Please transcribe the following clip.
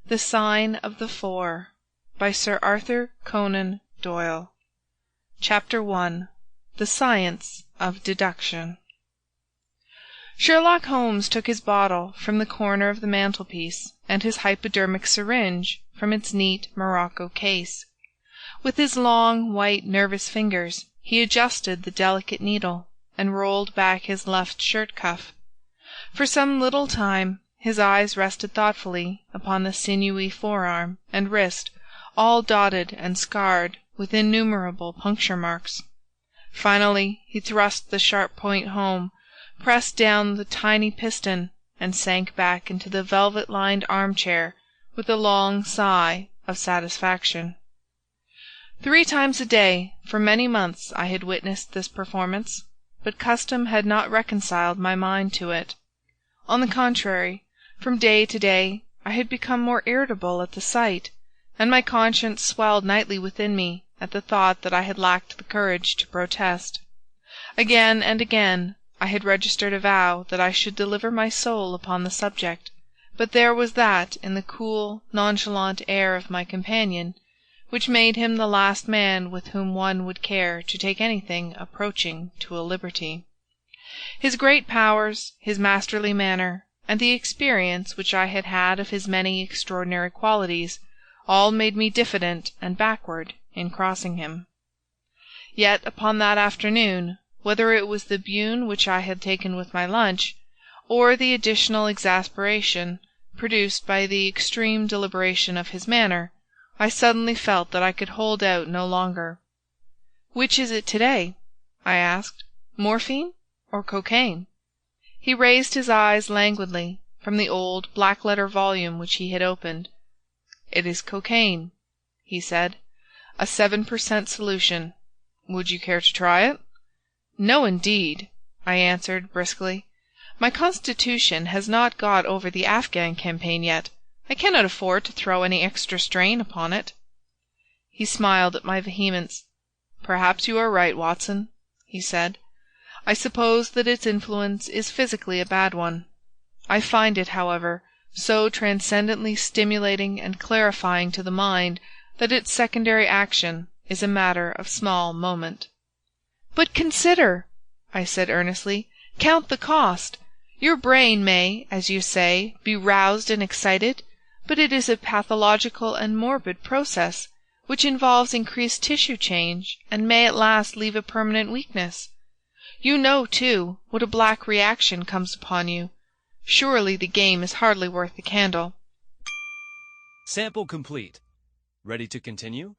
The Sign of the Four by Sir Arthur Conan Doyle. Chapter 1. The Science of Deduction. Sherlock Holmes took his bottle from the corner of the mantelpiece and his hypodermic syringe from its neat morocco case. With his long, white, nervous fingers he adjusted the delicate needle and rolled back his left shirt cuff. For some little time his eyes rested thoughtfully upon the sinewy forearm and wrist, all dotted and scarred with innumerable puncture marks. Finally he thrust the sharp point home, pressed down the tiny piston, and sank back into the velvet-lined armchair with a long sigh of satisfaction. 3 times a day for many months I had witnessed this performance, but custom had not reconciled my mind to it. On the contrary, from day to day I had become more irritable at the sight, and my conscience swelled nightly within me at the thought that I had lacked the courage to protest. Again and again I had registered a vow that I should deliver my soul upon the subject, but there was that in the cool, nonchalant air of my companion which made him the last man with whom one would care to take anything approaching to a liberty. His great powers, his masterly manner, and the experience which I had had of his many extraordinary qualities, all made me diffident and backward in crossing him. Yet upon that afternoon, whether it was the bune which I had taken with my lunch, or the additional exasperation produced by the extreme deliberation of his manner, I suddenly felt that I could hold out no longer. "Which is it today?" I asked. "Morphine or cocaine?" He raised his eyes languidly from the old black-letter volume which he had opened. "It is cocaine," he said. "A 7% solution. Would you care to try it?" "No, indeed," I answered briskly. "My constitution has not got over the Afghan campaign yet. I cannot afford to throw any extra strain upon it." He smiled at my vehemence. "Perhaps you are right, Watson," he said. "I suppose that its influence is physically a bad one. I find it, however, so transcendently stimulating and clarifying to the mind that its secondary action is a matter of small moment." "But consider," I said earnestly. "Count the cost. Your brain may, as you say, be roused and excited, but it is a pathological and morbid process, which involves increased tissue change and may at last leave a permanent weakness. You know, too, what a black reaction comes upon you. Surely the game is hardly worth the candle." Sample complete. Ready to continue?